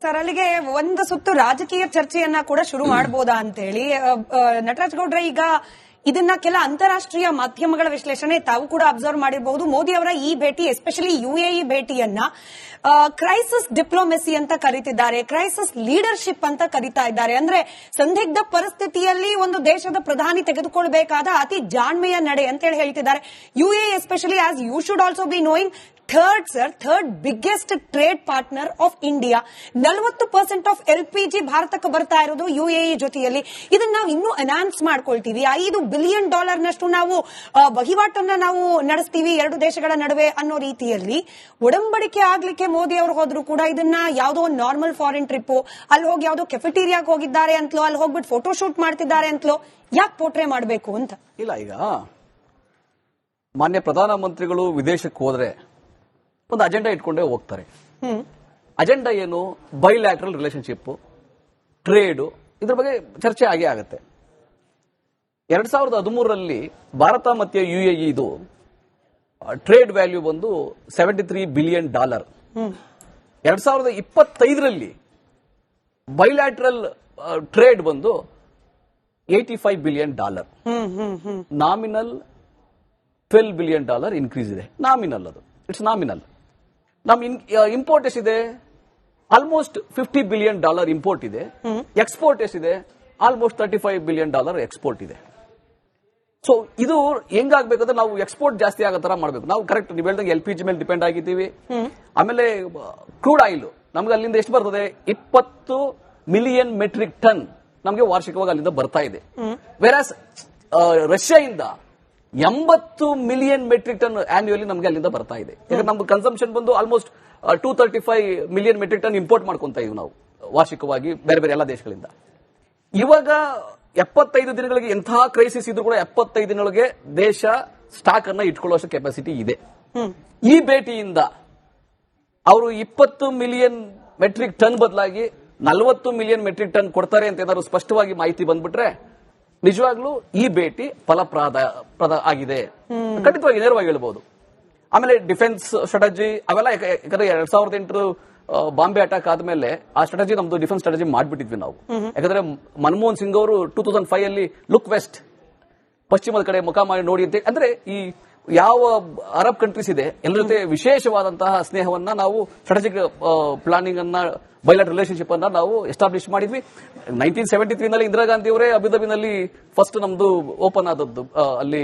Sir ಅಲ್ಲಿಗೆ ಒಂದು ಸುತ್ತು ರಾಜಕೀಯ ಚರ್ಚೆಯನ್ನ ಕೂಡ ಶುರು ಮಾಡಬಹುದಾ ಅಂತ ಹೇಳಿ ನಟರಾಜ್ ಗೌಡ್ರೆ, ಈಗ ಇದನ್ನ ಕೆಲ ಅಂತಾರಾಷ್ಟ್ರೀಯ ಮಾಧ್ಯಮಗಳ ವಿಶ್ಲೇಷಣೆ ತಾವು ಕೂಡ ಅಬ್ಸರ್ವ್ ಮಾಡಿರಬಹುದು. ಮೋದಿ ಅವರ ಈ ಭೇಟಿ, ಎಸ್ಪೆಷಲಿ ಯುಎಇ ಭೇಟಿಯನ್ನ ಕ್ರೈಸಿಸ್ ಡಿಪ್ಲೊಮೆಸಿ ಅಂತ ಕರೀತಿದ್ದಾರೆ, ಕ್ರೈಸಿಸ್ ಲೀಡರ್ಶಿಪ್ ಅಂತ ಕರೀತಾ ಇದ್ದಾರೆ. ಅಂದ್ರೆ ಸಂದಿಗ್ಧ ಪರಿಸ್ಥಿತಿಯಲ್ಲಿ ಒಂದು ದೇಶದ ಪ್ರಧಾನಿ ತೆಗೆದುಕೊಳ್ಬೇಕಾದ ಅತಿ ಜಾಣ್ಮೆಯ ನಡೆ ಅಂತ ಹೇಳಿ ಹೇಳ್ತಿದ್ದಾರೆ. UAE especially, as you should also be knowing, third biggest trade partner of India. 40% of LPG ಭಾರತಕ್ಕೆ ಬರ್ತಾ ಇರೋದು ಯುಎಇ ಜೊತೆಯಲ್ಲಿ. ಇದನ್ನ ನಾವು ಇನ್ನೂ ಎನ್ಹಾನ್ಸ್ ಮಾಡ್ಕೊಳ್ತೀವಿ. $5 ಬಿಲಿಯನ್ ನಷ್ಟು ನಾವು ವಹಿವಾಟನ್ನ ನಾವು ನಡೆಸ್ತೀವಿ ಎರಡು ದೇಶಗಳ ನಡುವೆ ಅನ್ನೋ ರೀತಿಯಲ್ಲಿ ಒಡಂಬಡಿಕೆ ಆಗ್ಲಿಕ್ಕೆ ಮೋದಿ ಅವರು ಹೋದ್ರು ಕೂಡ ಇದನ್ನ ಯಾವುದೋ ಒಂದು ನಾರ್ಮಲ್ ಫಾರಿನ್ ಟ್ರಿಪ್, ಅಲ್ಲಿ ಹೋಗಿ ಯಾವುದೋ ಕೆಫೆಟೀರಿಯಾಗೆ ಹೋಗಿದ್ದಾರೆ ಅಂತಲೋ, ಅಲ್ಲಿ ಹೋಗ್ಬಿಟ್ಟು ಫೋಟೋ ಶೂಟ್ ಮಾಡ್ತಿದ್ದಾರೆ ಅಂತಲೋ ಯಾಕೆ ಪೋಟ್ರೆ ಮಾಡಬೇಕು ಅಂತ. ಇಲ್ಲ, ಈಗ ಮಾನ್ಯ ಪ್ರಧಾನಮಂತ್ರಿಗಳು ವಿದೇಶಕ್ಕೆ ಹೋದ್ರೆ ಒಂದು ಅಜೆಂಡಾ ಇಟ್ಕೊಂಡೇ ಹೋಗ್ತಾರೆ. ಅಜೆಂಡಾ ಏನು? ಬೈಲ್ಯಾಟ್ರಲ್ ರಿಲೇಶನ್ಶಿಪ್, ಟ್ರೇಡ್, ಇದ್ರ ಬಗ್ಗೆ ಚರ್ಚೆ ಆಗೇ ಆಗುತ್ತೆ. 2013ರಲ್ಲಿ ಭಾರತ ಮತ್ತೆ ಯುಎಇ ಇದು ಟ್ರೇಡ್ ವ್ಯಾಲ್ಯೂ ಬಂದು $73 ಬಿಲಿಯನ್. 2025ರಲ್ಲಿ ಬೈಲ್ಯಾಟ್ರಲ್ ಟ್ರೇಡ್ ಬಂದು $85 ಬಿಲಿಯನ್. ನಾಮಿನಲ್ $12 ಬಿಲಿಯನ್ ಇನ್ಕ್ರೀಸ್ ಇದೆ. ನಾಮಿನಲ್, ಅದು ಇಟ್ಸ್ ನಾಮಿನಲ್. ನಮ್ ಇಂಪೋರ್ಟ್ ಎಷ್ಟಿದೆ? ಆಲ್ಮೋಸ್ಟ್ $50 ಬಿಲಿಯನ್ ಇಂಪೋರ್ಟ್ ಇದೆ. ಎಕ್ಸ್ಪೋರ್ಟ್ ಎಷ್ಟಿದೆ? ಆಲ್ಮೋಸ್ಟ್ $35 ಬಿಲಿಯನ್ ಎಕ್ಸ್ಪೋರ್ಟ್ ಇದೆ. ಸೊ ಇದು ಹೆಂಗಾಗಬೇಕಂದ್ರೆ ನಾವು ಎಕ್ಸ್ಪೋರ್ಟ್ ಜಾಸ್ತಿ ಆಗೋ ತರ ಮಾಡಬೇಕು. ನಾವು ಕರೆಕ್ಟ್ ನೀವು ಹೇಳ್ದಂಗೆ LPG ಮೇಲೆ ಡಿಪೆಂಡ್ ಆಗಿದ್ದೀವಿ. ಆಮೇಲೆ ಕ್ರೂಡ್ ಆಯಿಲ್ ನಮ್ಗೆ ಅಲ್ಲಿಂದ ಎಷ್ಟು ಬರ್ತದೆ? 20 ಮಿಲಿಯನ್ ಮೆಟ್ರಿಕ್ ಟನ್ ನಮಗೆ ವಾರ್ಷಿಕವಾಗಿ ಅಲ್ಲಿಂದ ಬರ್ತಾ ಇದೆ. ವೆರಾಸ್ ರಷ್ಯಾದಿಂದ 80 ಮಿಲಿಯನ್ ಮೆಟ್ರಿಕ್ ಟನ್ ಆನ್ಯುವಲಿ ನಮಗೆ ಅಲ್ಲಿಂದ ಬರ್ತಾ ಇದೆ. ಯಾಕಂದ್ರೆ ನಮ್ದು ಕನ್ಸಂಪ್ಷನ್ ಬಂದು almost 235 million metric ton import ಮಾಡ್ಕೊಂತ ಇದೀವಿ ನಾವು ವಾರ್ಷಿಕವಾಗಿ ಬೇರೆ ಬೇರೆ ಎಲ್ಲ ದೇಶಗಳಿಂದ. ಇವಾಗ 75 ದಿನಗಳಿಗೆ ಎಂತಹ ಕ್ರೈಸಿಸ್ ಇದ್ರೂ ಕೂಡ 75 ದಿನಗಳಿಗೆ ದೇಶ ಸ್ಟಾಕ್ ಅನ್ನ ಇಟ್ಕೊಳ್ಳುವಷ್ಟು ಕೆಪಾಸಿಟಿ ಇದೆ. ಈ ಭೇಟಿಯಿಂದ ಅವರು 20 ಮಿಲಿಯನ್ ಮೆಟ್ರಿಕ್ ಟನ್ ಬದಲಾಗಿ 40 ಮಿಲಿಯನ್ ಮೆಟ್ರಿಕ್ ಟನ್ ಕೊಡ್ತಾರೆ ಅಂತ ಏನಾದ್ರು ಸ್ಪಷ್ಟವಾಗಿ ಮಾಹಿತಿ ಬಂದ್ಬಿಟ್ರೆ ನಿಜವಾಗ್ಲೂ ಈ ಭೇಟಿ ಫಲಪ್ರದ ಆಗಿದೆ, ಖಂಡಿತವಾಗಿ ನೇರವಾಗಿ ಹೇಳ್ಬಹುದು. ಆಮೇಲೆ ಡಿಫೆನ್ಸ್ ಸ್ಟ್ರಾಟಜಿ ಅವೆಲ್ಲ, ಯಾಕಂದ್ರೆ 2008 ಬಾಂಬೆ ಅಟ್ಯಾಕ್ ಆದ್ಮೇಲೆ ಆ ಸ್ಟ್ರಾಟಜಿ ನಮ್ದು ಡಿಫೆನ್ಸ್ ಸ್ಟ್ರಾಟಜಿ ಮಾಡ್ಬಿಟ್ಟಿದ್ವಿ ನಾವು. ಯಾಕಂದ್ರೆ ಮನಮೋಹನ್ ಸಿಂಗ್ ಅವರು 2005 ಲುಕ್ ವೆಸ್ಟ್, ಪಶ್ಚಿಮದ ಕಡೆ ಮುಖ ಮಾಡಿ ನೋಡಿ ಅಂತ, ಅಂದ್ರೆ ಈ ಯಾವ ಅರಬ್ ಕಂಟ್ರೀಸ್ ಇದೆ ಎಲ್ಲರ ಜೊತೆ ವಿಶೇಷವಾದಂತಹ ಸ್ನೇಹವನ್ನ ನಾವು ಸ್ಟ್ರಾಟಜಿಕ್ ಪ್ಲಾನಿಂಗ್ ಅನ್ನ, ಬೈಲಾಟರಲ್ ರಿಲೇಶನ್ಶಿಪ್ ಅನ್ನ ನಾವು ಎಸ್ಟಾಬ್ಲಿಷ್ ಮಾಡಿದ್ವಿ. 1973ನಲ್ಲಿ ಇಂದಿರಾ ಗಾಂಧಿ ಅವರೇ ಅಬುದಾಬಿನಲ್ಲಿ ಫಸ್ಟ್ ನಮ್ದು ಓಪನ್ ಆದದ್ದು, ಅಲ್ಲಿ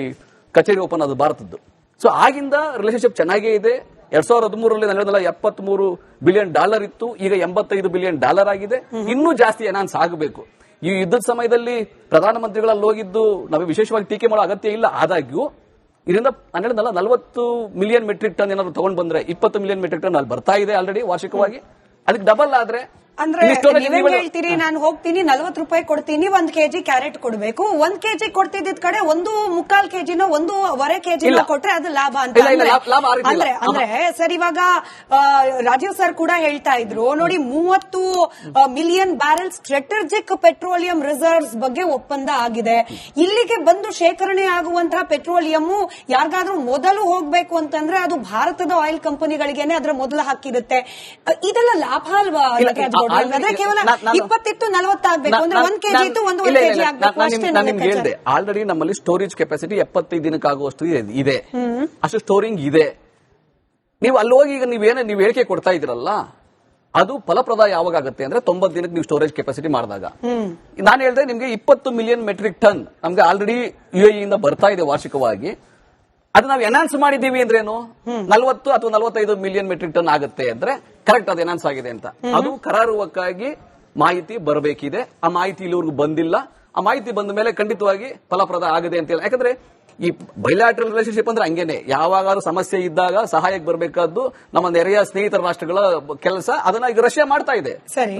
ಕಚೇರಿ ಓಪನ್ ಆದದ್ದು ಭಾರತದ್ದು. ಸೊ ಆಗಿಂದ ರಿಲೇಶನ್ಶಿಪ್ ಚೆನ್ನಾಗೇ ಇದೆ. 2013ರಲ್ಲಿ ನಡೆದಲ್ಲ $73 ಬಿಲಿಯನ್ ಇತ್ತು, ಈಗ $85 ಬಿಲಿಯನ್ ಆಗಿದೆ. ಇನ್ನೂ ಜಾಸ್ತಿ ಎನ್ಹಾನ್ಸ್ ಆಗಬೇಕು. ಈ ಯುದ್ಧದ ಸಮಯದಲ್ಲಿ ಪ್ರಧಾನಮಂತ್ರಿಗಳಲ್ಲಿ ಹೋಗಿದ್ದು ನಾವು ವಿಶೇಷವಾಗಿ ಟೀಕೆ ಮಾಡೋ ಅಗತ್ಯ ಇಲ್ಲ. ಆದಾಗ್ಯೂ ಇದರಿಂದ 40 ಮಿಲಿಯನ್ ಮೆಟ್ರಿಕ್ ಟನ್ ಏನಾದ್ರು ತಗೊಂಡ್ ಬಂದ್ರೆ 20 ಮಿಲಿಯನ್ ಮೆಟ್ರಿಕ್ ಟನ್ ಅಲ್ಲಿ ಬರ್ತಾ ಇದೆ ಆಲ್ರೆಡಿ ವಾರ್ಷಿಕವಾಗಿ. ಅದಕ್ಕೆ ಡಬಲ್ ಆದ್ರೆ ಅಂದ್ರೆ ನೀವೇನ್ ಹೇಳ್ತೀರಿ? ನಾನು ಹೋಗ್ತೀನಿ, $40 ಕೊಡ್ತೀನಿ, 1 ಕೆಜಿ ಕ್ಯಾರೆಟ್ ಕೊಡಬೇಕು. 1 ಕೆಜಿ ಕೊಡ್ತಿದ್ದ ಕಡೆ 1.25 ಕೆಜಿನೋ 1.25 ಕೆಜಿನೋ ಕೊಟ್ರೆ ಅದು ಲಾಭ ಅಂತ ಅಂದ್ರೆ ಸರ್, ಇವಾಗ ರಾಜೀವ್ ಸರ್ ಕೂಡ ಹೇಳ್ತಾ ಇದ್ರು ನೋಡಿ, 30 million barrel strategic petroleum reserves ಬಗ್ಗೆ ಒಪ್ಪಂದ ಆಗಿದೆ. ಇಲ್ಲಿಗೆ ಬಂದು ಶೇಖರಣೆ ಆಗುವಂತಹ ಪೆಟ್ರೋಲಿಯಂ ಯಾರಿಗಾದ್ರೂ ಮೊದಲು ಹೋಗ್ಬೇಕು ಅಂತಂದ್ರೆ ಅದು ಭಾರತದ ಆಯಿಲ್ ಕಂಪನಿಗಳಿಗೇನೆ ಅದರ ಮೊದಲು ಹಾಕಿರುತ್ತೆ. ಇದೆಲ್ಲ ಲಾಭ ಅಲ್ವಾ? ಕೇವಲ 20-40 ಆಗ್ಬೇಕು ಅಂದ್ರೆ 1 ಕೆಜಿ ಇತ್ತು 1 ಕೆಜಿ ಆಗ್ಬೇಕು. ಆಲ್ರೆಡಿ ನಮ್ಮಲ್ಲಿ ಸ್ಟೋರೇಜ್ ಕೆಪಾಸಿಟಿ 75 ದಿನಕ್ಕಾಗುವಷ್ಟು ಇದೆ, ಅಷ್ಟು ಸ್ಟೋರಿಂಗ್ ಇದೆ. ನೀವು ಅಲ್ಲಿ ಹೋಗಿ ಈಗ ನೀವು ಹೇಳಿಕೆ ಕೊಡ್ತಾ ಇದ್ದೀರಲ್ಲ, ಅದು ಫಲಪ್ರದ ಯಾವಾಗ ಆಗುತ್ತೆ ಅಂದ್ರೆ 90 ದಿನಕ್ಕೆ ನೀವು ಸ್ಟೋರೇಜ್ ಕೆಪಾಸಿಟಿ ಮಾಡಿದಾಗ. ನಾನು ಹೇಳಿದ್ರೆ ನಿಮ್ಗೆ 20 ಮಿಲಿಯನ್ ಮೆಟ್ರಿಕ್ ಟನ್ ನಮ್ಗೆ ಆಲ್ರೆಡಿ ಯುಎಇ ಇಂದ ಬರ್ತಾ ಇದೆ ವಾರ್ಷಿಕವಾಗಿ. ಅದು ನಾವು ಎನ್ಹಾನ್ಸ್ ಮಾಡಿದೀವಿ ಅಂದ್ರೇನು? 40 ಅಥವಾ 45 ಮಿಲಿಯನ್ ಮೆಟ್ರಿಕ್ ಟನ್ ಆಗುತ್ತೆ ಅಂದ್ರೆ ಕರೆಕ್ಟ್, ಅದು ಎನ್ಹಾನ್ಸ್ ಆಗಿದೆ ಅಂತ. ಅದು ಕರಾರುವಕ್ಕಾಗಿ ಮಾಹಿತಿ ಬರಬೇಕಿದೆ. ಆ ಮಾಹಿತಿ ಇಲ್ಲಿವರೆಗೂ ಬಂದಿಲ್ಲ. ಆ ಮಾಹಿತಿ ಬಂದ ಮೇಲೆ ಖಂಡಿತವಾಗಿ ಫಲಪ್ರದ ಆಗದೆ ಅಂತ. ಯಾಕಂದ್ರೆ ಈ ಬೈಲಾಟರಲ್ ರಿಲೇಶನ್ಶಿಪ್ ಅಂದ್ರೆ ಹಂಗೇನೆ, ಯಾವಾಗಾದ್ರೂ ಸಮಸ್ಯೆ ಇದ್ದಾಗ ಸಹಾಯಕ್ಕೆ ಬರಬೇಕಾದ್ದು ನಮ್ಮ ನೆರೆಯ ಸ್ನೇಹಿತರ ರಾಷ್ಟ್ರಗಳ ಕೆಲಸ. ಅದನ್ನ ಈಗ ರಷ್ಯಾ ಮಾಡ್ತಾ ಇದೆ.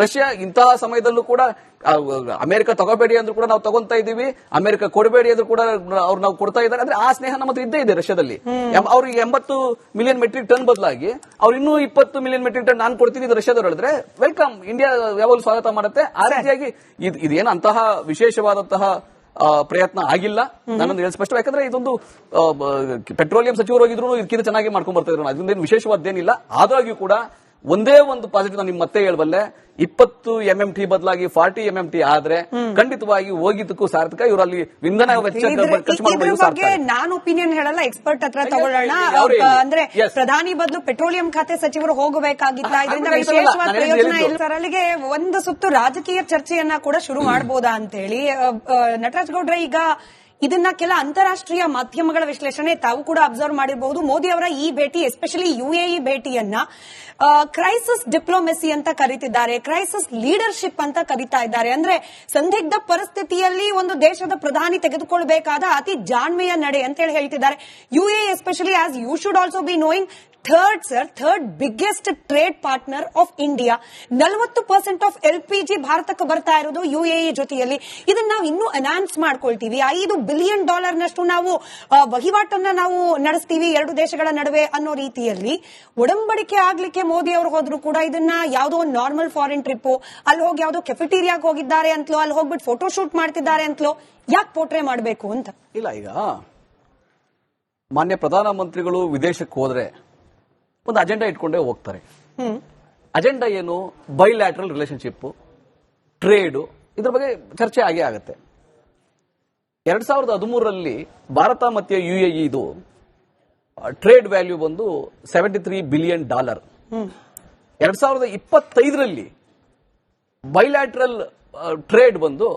ರಷ್ಯಾ ಇಂತಹ ಸಮಯದಲ್ಲೂ ಕೂಡ ಅಮೆರಿಕ ತಗೋಬೇಡಿ ಅಂದ್ರೂ ಕೂಡ ನಾವು ತಗೊಂತಾ ಇದೀವಿ, ಅಮೆರಿಕ ಕೊಡಬೇಡಿ ಅಂದ್ರೂ ಕೂಡ ಅವ್ರು ನಾವು ಕೊಡ್ತಾ ಇದ್ದಾರೆ. ಅಂದ್ರೆ ಆ ಸ್ನೇಹ ನಮ್ಮ ಹತ್ರ ಇದ್ದೇ ಇದೆ ರಷ್ಯಾದಲ್ಲಿ. ಅವ್ರಿಗೆ 80 ಮಿಲಿಯನ್ ಮೆಟ್ರಿಕ್ ಟನ್ ಬದಲಾಗಿ ಅವ್ರು ಇನ್ನೂ 20 ಮಿಲಿಯನ್ ಮೆಟ್ರಿಕ್ ಟನ್ ನಾನು ಕೊಡ್ತೀನಿ ಇದು ರಷ್ಯಾದವ್ರು ಹೇಳಿದ್ರೆ ವೆಲ್ಕಮ್, ಇಂಡಿಯಾ ಯಾವಾಗಲೂ ಸ್ವಾಗತ ಮಾಡುತ್ತೆ. ಆ ರೀತಿಯಾಗಿ ಇದೇನು ಅಂತಹ ವಿಶೇಷವಾದಂತಹ ಪ್ರಯತ್ನ ಆಗಿಲ್ಲ. ನಾನೊಂದು ಹೇಳಿ ಸ್ಪಷ್ಟ, ಯಾಕಂದ್ರೆ ಇದೊಂದು ಪೆಟ್ರೋಲಿಯಂ ಸಚಿವರು ಹೋಗಿದ್ರು ಇದಕ್ಕಿಂತ ಚೆನ್ನಾಗಿ ಮಾಡ್ಕೊಂಡ್ ಬರ್ತಾ ಇದ್ರು, ಅದೊಂದೇನು ವಿಶೇಷವಾದ್ದೇನಿಲ್ಲ. ಆದಾಗ್ಯೂ ಕೂಡ ಒಂದೇ ಒಂದು ಪಾಸಿಟಿವ್ ನಾನು ನಿಮ್ ಮತ್ತೆ ಹೇಳಬಲ್ಲೆ, 20 MMT ಬದಲಾಗಿ 40 MMT ಆದ್ರೆ ಖಂಡಿತವಾಗಿ ಹೋಗಿದ್ದಕ್ಕೂ ಸಾರ್ಥಕ. ಇವರಲ್ಲಿ ಇಂಧನ ವೆಚ್ಚ ಖರ್ಚು ಇದ್ರ ಮಾಡೋದು ಬಗ್ಗೆ ನಾನು ಒಪಿನಿಯನ್ ಹೇಳಲ್ಲ, ಎಕ್ಸ್ಪರ್ಟ್ ಹತ್ರ ತಗೊಳ್ಳೋಣ. ಅಂದ್ರೆ ಪ್ರಧಾನಿ ಬದಲು ಪೆಟ್ರೋಲಿಯಂ ಖಾತೆ ಸಚಿವರು ಹೋಗಬೇಕಾಗಿತ್ತ, ಇದರಿಂದ ವಿಶೇಷವಾದ ಪ್ರಯೋಜನ ಇಲ್ಲ ಸರ್. ಅಲ್ಲಿಗೆ ಒಂದು ಸುತ್ತು ರಾಜಕೀಯ ಚರ್ಚೆಯನ್ನ ಕೂಡ ಶುರು ಮಾಡಬಹುದಾ ಅಂತ ಹೇಳಿ ನಟರಾಜ್ ಗೌಡ್ರೆ, ಈಗ ಇದನ್ನ ಕೆಲ ಅಂತಾರಾಷ್ಟ್ರೀಯ ಮಾಧ್ಯಮಗಳ ವಿಶ್ಲೇಷಣೆ ತಾವು ಕೂಡ ಅಬ್ಸರ್ವ್ ಮಾಡಿರಬಹುದು. ಮೋದಿ ಅವರ ಈ ಭೇಟಿ, ಎಸ್ಪೆಷಲಿ UAE ಭೇಟಿಯನ್ನ ಕ್ರೈಸಿಸ್ ಡಿಪ್ಲೊಮೆಸಿ ಅಂತ ಕರೀತಿದ್ದಾರೆ, ಕ್ರೈಸಿಸ್ ಲೀಡರ್ಶಿಪ್ ಅಂತ ಕರೀತಾ ಇದ್ದಾರೆ. ಅಂದ್ರೆ ಸಂದಿಗ್ಧ ಪರಿಸ್ಥಿತಿಯಲ್ಲಿ ಒಂದು ದೇಶದ ಪ್ರಧಾನಿ ತೆಗೆದುಕೊಳ್ಳಬೇಕಾದ ಅತಿ ಜಾಣ್ಮೆಯ ನಡೆ ಅಂತ ಹೇಳಿ ಹೇಳ್ತಿದ್ದಾರೆ. UAE especially, as you should also be knowing, third biggest trade partner of India. 40% of LPG ಭಾರತಕ್ಕೆ ಬರ್ತಾ ಇರೋದು UAE ಜೊತೆಯಲ್ಲಿ. ಇದನ್ನ ನಾವು ಇನ್ನೂ ಅನೌನ್ಸ್ ಮಾಡ್ಕೊಳ್ತೀವಿ. $5 ಬಿಲಿಯನ್ ನಷ್ಟು ನಾವು ವಹಿವಾಟನ್ನ ನಾವು ನಡೆಸ್ತೀವಿ ಎರಡು ದೇಶಗಳ ನಡುವೆ ಅನ್ನೋ ರೀತಿಯಲ್ಲಿ ಒಡಂಬಡಿಕೆ ಆಗ್ಲಿಕ್ಕೆ ಮೋದಿ ಅವರು ಹೋದ್ರು ಕೂಡ ಇದನ್ನ ಯಾವುದೋ ಒಂದು ನಾರ್ಮಲ್ ಫಾರಿನ್ ಟ್ರಿಪ್, ಅಲ್ಲಿ ಹೋಗಿ ಯಾವುದೋ ಕೆಫೆಟೀರಿಯಾಗೆ ಹೋಗಿದ್ದಾರೆ ಅಂತಲೋ, ಅಲ್ಲಿ ಹೋಗ್ಬಿಟ್ಟು ಫೋಟೋ ಶೂಟ್ ಮಾಡ್ತಿದ್ದಾರೆ ಅಂತಲೋ ಯಾಕೆ ಪೋಟ್ರೆ ಮಾಡಬೇಕು ಅಂತ. ಇಲ್ಲ, ಈಗ ಮಾನ್ಯ ಪ್ರಧಾನಮಂತ್ರಿಗಳು ವಿದೇಶಕ್ಕೆ ಹೋದ್ರೆ ಒಂದು ಅಜೆಂಡಾ ಇಟ್ಕೊಂಡೇ ಹೋಗ್ತಾರೆ. ಅಜೆಂಡಾ ಏನು? ಬೈಲ್ಯಾಟ್ರಲ್ ರಿಲೇಶನ್ಶಿಪ್, ಟ್ರೇಡ್, ಇದ್ರ ಬಗ್ಗೆ ಚರ್ಚೆ ಆಗೇ ಆಗುತ್ತೆ. 2013ರಲ್ಲಿ ಭಾರತ ಮತ್ತೆ UAE ಇದು ಟ್ರೇಡ್ ವ್ಯಾಲ್ಯೂ ಬಂದು $73 ಬಿಲಿಯನ್. 2025ರಲ್ಲಿ ಬೈಲ್ಯಾಟ್ರಲ್ ಟ್ರೇಡ್ ಬಂದು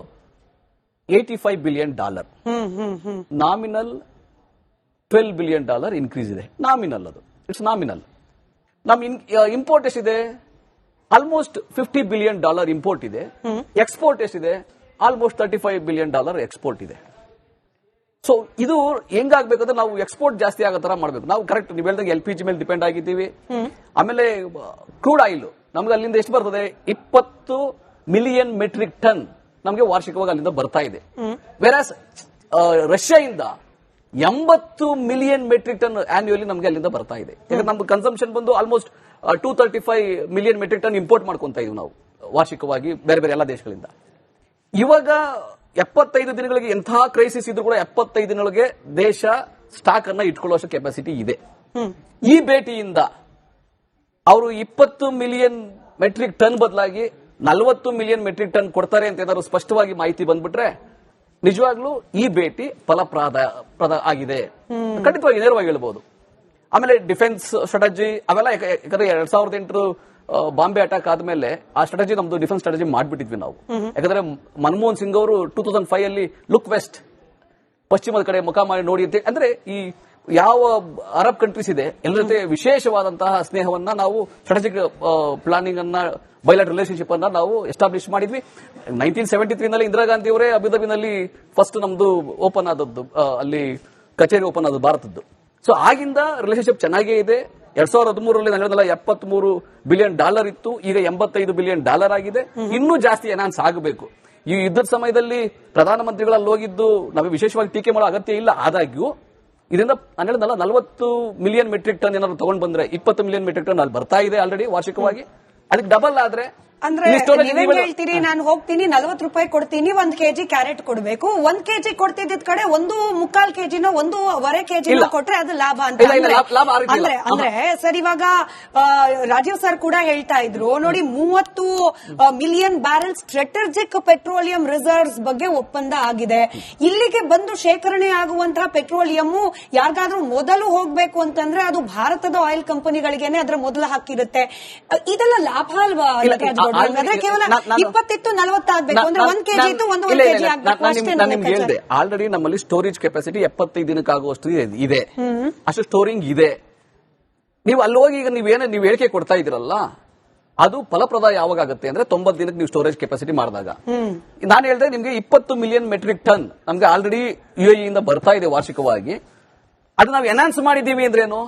$85 ಬಿಲಿಯನ್. ನಾಮಿನಲ್ $12 ಬಿಲಿಯನ್ ಇನ್ಕ್ರೀಸ್ ಇದೆ. ನಾಮಿನಲ್, ಅದು ಇಟ್ಸ್ ನಾಮಿನಲ್. ನಮ್ ಇಂಪೋರ್ಟ್ ಎಷ್ಟಿದೆ? ಆಲ್ಮೋಸ್ಟ್ $50 ಬಿಲಿಯನ್ ಇಂಪೋರ್ಟ್ ಇದೆ. ಎಕ್ಸ್ಪೋರ್ಟ್ ಎಷ್ಟಿದೆ? ಆಲ್ಮೋಸ್ಟ್ $35 ಬಿಲಿಯನ್ ಎಕ್ಸ್ಪೋರ್ಟ್ ಇದೆ. ಸೊ ಇದು ಹೆಂಗಾಗ್ಬೇಕಂದ್ರೆ ನಾವು ಎಕ್ಸ್ಪೋರ್ಟ್ ಜಾಸ್ತಿ ಆಗೋ ತರ ಮಾಡ್ಬೇಕು. ನಾವು ಕರೆಕ್ಟ್ ನೀವು ಹೇಳಿದಾಗ LPG ಮೇಲೆ ಡಿಪೆಂಡ್ ಆಗಿದ್ದೀವಿ. ಆಮೇಲೆ ಕ್ರೂಡ್ ಆಯಿಲ್ ನಮ್ಗೆ ಅಲ್ಲಿಂದ ಎಷ್ಟು ಬರ್ತದೆ? 20 ಮಿಲಿಯನ್ ಮೆಟ್ರಿಕ್ ಟನ್ ನಮಗೆ ವಾರ್ಷಿಕವಾಗಿ ಅಲ್ಲಿಂದ ಬರ್ತಾ ಇದೆ. ವೆರಾಸ್ ರಷ್ಯಾದಿಂದ 80 ಮಿಲಿಯನ್ ಮೆಟ್ರಿಕ್ ಟನ್ ಆನ್ಯುವಲಿ ನಮಗೆ ಅಲ್ಲಿಂದ ಬರ್ತಾ ಇದೆ. ಯಾಕಂದ್ರೆ ನಮ್ದು ಕನ್ಸಂಪ್ಷನ್ ಬಂದು almost 235 million metric ton import ಮಾಡ್ಕೊಂತ ಇದೀವಿ ನಾವು ವಾರ್ಷಿಕವಾಗಿ ಬೇರೆ ಬೇರೆ ಎಲ್ಲ ದೇಶಗಳಿಂದ. ಇವಾಗ 75 ದಿನಗಳಿಗೆ ಎಂಥ ಕ್ರೈಸಿಸ್ ಇದ್ರು ಕೂಡ 75 ದಿನಗಳಿಗೆ ದೇಶ ಸ್ಟಾಕ್ ಅನ್ನ ಇಟ್ಕೊಳ್ಳುವಷ್ಟು ಕೆಪಾಸಿಟಿ ಇದೆ. ಈ ಭೇಟಿಯಿಂದ ಅವರು 20 ಮಿಲಿಯನ್ ಮೆಟ್ರಿಕ್ ಟನ್ ಬದಲಾಗಿ 40 ಮಿಲಿಯನ್ ಮೆಟ್ರಿಕ್ ಟನ್ ಕೊಡ್ತಾರೆ ಅಂತ ಏನಾದ್ರು ಸ್ಪಷ್ಟವಾಗಿ ಮಾಹಿತಿ ಬಂದ್ಬಿಟ್ರೆ ನಿಜವಾಗ್ಲೂ ಈ ಭೇಟಿ ಫಲಪ್ರದ ಆಗಿದೆ, ಖಂಡಿತವಾಗಿ ನೇರವಾಗಿ ಹೇಳ್ಬಹುದು. ಆಮೇಲೆ ಡಿಫೆನ್ಸ್ ಸ್ಟ್ರಾಟಜಿ ಅವೆಲ್ಲ, ಯಾಕಂದ್ರೆ 2008 ಬಾಂಬೆ ಅಟ್ಯಾಕ್ ಆದ್ಮೇಲೆ ಆ ಸ್ಟ್ರಾಟಜಿ ನಮ್ದು ಡಿಫೆನ್ಸ್ ಸ್ಟ್ರಾಟಜಿ ಮಾಡ್ಬಿಟ್ಟಿದ್ವಿ ನಾವು. ಯಾಕಂದ್ರೆ ಮನಮೋಹನ್ ಸಿಂಗ್ ಅವರು 2005 ಅಲ್ಲಿ ವೆಸ್ಟ್, ಪಶ್ಚಿಮದ ಕಡೆ ಮುಖ ಮಾಡಿ ನೋಡಿ ಅಂತ, ಅಂದ್ರೆ ಈ ಯಾವ ಅರಬ್ ಕಂಟ್ರೀಸ್ ಇದೆ ಎಲ್ಲರ ಜೊತೆ ವಿಶೇಷವಾದಂತಹ ಸ್ನೇಹವನ್ನ ನಾವು ಸ್ಟ್ರಾಟಜಿಕ್ ಪ್ಲಾನಿಂಗ್ ಅನ್ನ, ಬೈಲಾಟರಲ್ ರಿಲೇಶನ್ಶಿಪ್ ಅನ್ನ ನಾವು ಎಸ್ಟಾಬ್ಲಿಷ್ ಮಾಡಿದ್ವಿ. 1973 ನಲ್ಲಿ ಇಂದಿರಾ ಗಾಂಧಿ ಅವರೇ ಅಬುದಾಬಿನಲ್ಲಿ ಫಸ್ಟ್ ನಮ್ದು ಓಪನ್ ಆದದ್ದು, ಅಲ್ಲಿ ಕಚೇರಿ ಓಪನ್ ಆದದ್ದು ಭಾರತದ್ದು. ಸೊ ಆಗಿಂದ ರಿಲೇಶನ್ಶಿಪ್ ಚೆನ್ನಾಗೇ ಇದೆ. 2013ರಲ್ಲಿ ನಡೆದಲ್ಲ $73 ಬಿಲಿಯನ್ ಇತ್ತು, ಈಗ $85 ಬಿಲಿಯನ್ ಆಗಿದೆ. ಇನ್ನೂ ಜಾಸ್ತಿ ಎನ್ಹಾನ್ಸ್ ಆಗಬೇಕು. ಈ ಯುದ್ಧದ ಸಮಯದಲ್ಲಿ ಪ್ರಧಾನಮಂತ್ರಿಗಳಲ್ಲಿ ಹೋಗಿದ್ದು ನಮಗೆ ವಿಶೇಷವಾಗಿ ಟೀಕೆ ಮಾಡೋ ಅಗತ್ಯ ಇಲ್ಲ. ಆದಾಗ್ಯೂ ಇದರಿಂದ ನಾನು ಹೇಳಿದ್ನಲ್ಲ 40 ಮಿಲಿಯನ್ ಮೆಟ್ರಿಕ್ ಟನ್ ಏನಾದ್ರು ತಗೊಂಡ್ ಬಂದ್ರೆ 20 ಮಿಲಿಯನ್ ಮೆಟ್ರಿಕ್ ಟನ್ ಅಲ್ಲಿ ಬರ್ತಾ ಇದೆ ಆಲ್ರೆಡಿ ವಾರ್ಷಿಕವಾಗಿ. ಅದಕ್ಕೆ ಡಬಲ್ ಆದ್ರೆ ಅಂದ್ರೆ ನೀವೇನ್ ಹೇಳ್ತೀರಿ, ನಾನು ಹೋಗ್ತೀನಿ $40 ಕೊಡ್ತೀನಿ, 1 ಕೆಜಿ ಕ್ಯಾರೆಟ್ ಕೊಡಬೇಕು, 1 ಕೆಜಿ ಕೊಡ್ತಿದ್ದ ಕಡೆ 1.25 ಕೆಜಿನೋ 1.25 ಕೆಜಿನೋ ಕೊಟ್ರೆ ಅದು ಲಾಭ ಅಂತ. ಅಂದ್ರೆ ಸರ್, ಇವಾಗ ರಾಜೀವ್ ಸರ್ ಕೂಡ ಹೇಳ್ತಾ ಇದ್ರು ನೋಡಿ, 30 million barrel strategic petroleum reserves ಬಗ್ಗೆ ಒಪ್ಪಂದ ಆಗಿದೆ. ಇಲ್ಲಿಗೆ ಬಂದು ಶೇಖರಣೆ ಆಗುವಂತಹ ಪೆಟ್ರೋಲಿಯಂ ಯಾರಿಗಾದ್ರೂ ಮೊದಲು ಹೋಗ್ಬೇಕು ಅಂತಂದ್ರೆ ಅದು ಭಾರತದ ಆಯಿಲ್ ಕಂಪನಿಗಳಿಗೇನೆ ಅದರ ಮೊದಲು ಹಾಕಿರುತ್ತೆ. ಇದೆಲ್ಲ ಲಾಭ ಅಲ್ವಾ? ಕೇವಲ 20-40 ಆಗ್ಬೇಕು ಅಂದ್ರೆ 1 ಕೆಜಿ ಇತ್ತು 1 ಕೆಜಿ ಆಗ್ಬೇಕು ಅಷ್ಟೇ. ನಿಮ್ಗೆ ಹೇಳಿದೆ ಆಲ್ರೆಡಿ ನಮ್ಮಲ್ಲಿ ಸ್ಟೋರೇಜ್ ಕೆಪಾಸಿಟಿ 75 ದಿನಕ್ಕಾಗುವಷ್ಟು ಇದೆ, ಅಷ್ಟು ಸ್ಟೋರಿಂಗ್ ಇದೆ. ನೀವು ಅಲ್ಲಿ ಹೋಗಿ ಈಗ ನೀವು ಹೇಳಿಕೆ ಕೊಡ್ತಾ ಇದ್ದೀರಲ್ಲ, ಅದು ಫಲಪ್ರದ ಯಾವಾಗ ಆಗುತ್ತೆ ಅಂದ್ರೆ 90 ದಿನಕ್ಕೆ ನೀವು ಸ್ಟೋರೇಜ್ ಕೆಪಾಸಿಟಿ ಮಾಡಿದಾಗ. ನಾನು ಹೇಳಿದ್ರೆ ನಿಮ್ಗೆ 20 ಮಿಲಿಯನ್ ಮೆಟ್ರಿಕ್ ಟನ್ ನಮ್ಗೆ ಆಲ್ರೆಡಿ UAE ಇಂದ ಬರ್ತಾ ಇದೆ ವಾರ್ಷಿಕವಾಗಿ. ಅದು ನಾವು ಎನ್ಹಾನ್ಸ್ ಮಾಡಿದೀವಿ ಅಂದ್ರೆ ಏನು,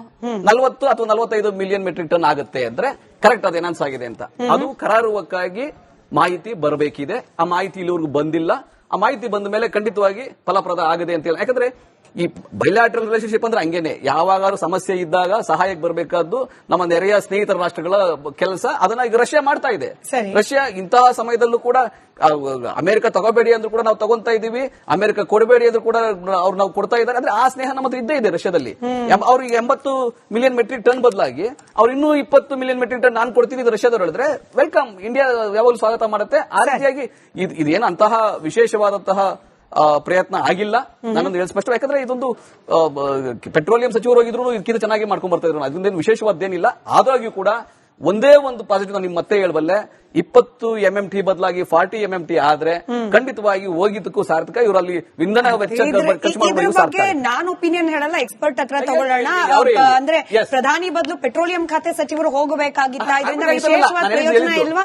40 ಅಥವಾ 45 ಮಿಲಿಯನ್ ಮೆಟ್ರಿಕ್ ಟನ್ ಆಗುತ್ತೆ ಅಂದ್ರೆ ಕರೆಕ್ಟ್ ಅದು ಎನ್ಹಾನ್ಸ್ ಆಗಿದೆ ಅಂತ. ಅದು ಕರಾರುವಕ್ಕಾಗಿ ಮಾಹಿತಿ ಬರಬೇಕಿದೆ. ಆ ಮಾಹಿತಿ ಇಲ್ಲಿವರೆಗೂ ಬಂದಿಲ್ಲ. ಆ ಮಾಹಿತಿ ಬಂದ ಮೇಲೆ ಖಂಡಿತವಾಗಿ ಫಲಪ್ರದ ಆಗದೆ ಅಂತ ಹೇಳಿ. ಯಾಕಂದ್ರೆ ಈ ಬೈಲಾಟ್ರಲ್ ರಿಲೇಶನ್ಶಿಪ್ ಅಂದ್ರೆ ಹಂಗೇನೆ, ಯಾವಾಗಾದ್ರೂ ಸಮಸ್ಯೆ ಇದ್ದಾಗ ಸಹಾಯಕ್ಕೆ ಬರಬೇಕಾದ್ದು ನಮ್ಮ ನೆರೆಯ ಸ್ನೇಹಿತರ ರಾಷ್ಟ್ರಗಳ ಕೆಲಸ. ಅದನ್ನ ಈಗ ರಷ್ಯಾ ಮಾಡ್ತಾ ಇದೆ. ಸರಿ. ರಷ್ಯಾ ಇಂತಹ ಸಮಯದಲ್ಲೂ ಕೂಡ ಅಮೆರಿಕ ತಗೋಬೇಡಿ ಅಂದ್ರೂ ಕೂಡ ನಾವು ತಗೊಂತಾ ಇದೀವಿ, ಅಮೆರಿಕ ಕೊಡಬೇಡಿ ಅಂದ್ರೂ ಕೂಡ ಅವ್ರು ನಾವು ಕೊಡ್ತಾ ಇದ್ದಾರೆ. ಅಂದ್ರೆ ಆ ಸ್ನೇಹ ನಮ್ಮ ಹತ್ರ ಇದ್ದೇ ಇದೆ ರಷ್ಯಾದಲ್ಲಿ. ಅವ್ರಿಗೆ 80 ಮಿಲಿಯನ್ ಮೆಟ್ರಿಕ್ ಟನ್ ಬದಲಾಗಿ ಅವ್ರು ಇನ್ನೂ 20 ಮಿಲಿಯನ್ ಮೆಟ್ರಿಕ್ ಟನ್ ನಾನು ಕೊಡ್ತೀನಿ ಇದು ರಷ್ಯಾದವ್ರು ಹೇಳಿದ್ರೆ ವೆಲ್ಕಮ್, ಇಂಡಿಯಾ ಯಾವಾಗಲೂ ಸ್ವಾಗತ ಮಾಡುತ್ತೆ. ಆ ರೀತಿಯಾಗಿ ಇದೇನು ಅಂತಹ ವಿಶೇಷವಾದಂತಹ ಪ್ರಯತ್ನ ಆಗಿಲ್ಲ. ನಾನೊಂದು ಹೇಳಿ ಸ್ಪಷ್ಟ, ಯಾಕಂದ್ರೆ ಇದೊಂದು ಪೆಟ್ರೋಲಿಯಂ ಸಚಿವರು ಹೋಗಿದ್ರು ಇದಕ್ಕಿಂತ ಚೆನ್ನಾಗಿ ಮಾಡ್ಕೊಂಡ್ ಬರ್ತಾ ಇದ್ರು, ಅದೊಂದೇನು ವಿಶೇಷವಾದ್ದೇನಿಲ್ಲ. ಆದಾಗ್ಯೂ ಕೂಡ ಒಂದೇ ಒಂದು ಪಾಸಿಟಿವ್ ನಾನು ನಿಮ್ ಮತ್ತೆ ಹೇಳಬಲ್ಲೆ, 20 MMT ಬದಲಾಗಿ 40 MMT ಆದ್ರೆ ಖಂಡಿತವಾಗಿ ಹೋಗಿದ್ದಕ್ಕೂ ಸಾರ್ಥಕ. ಇವರಲ್ಲಿ ಇಂಧನ ವೆಚ್ಚ ಖರ್ಚು ಇದ್ರ ಮಾಡೋದು ಬಗ್ಗೆ ನಾನು ಒಪಿನಿಯನ್ ಹೇಳಲ್ಲ, ಎಕ್ಸ್ಪರ್ಟ್ ಹತ್ರ ತಗೊಳ್ಳೋಣ. ಅಂದ್ರೆ ಪ್ರಧಾನಿ ಬದಲು ಪೆಟ್ರೋಲಿಯಂ ಖಾತೆ ಸಚಿವರು ಹೋಗಬೇಕಾಗಿತ್ತ? ಇದರಿಂದ ವಿಶೇಷವಾದ ಪ್ರಯೋಜನ ಇಲ್ವಾ?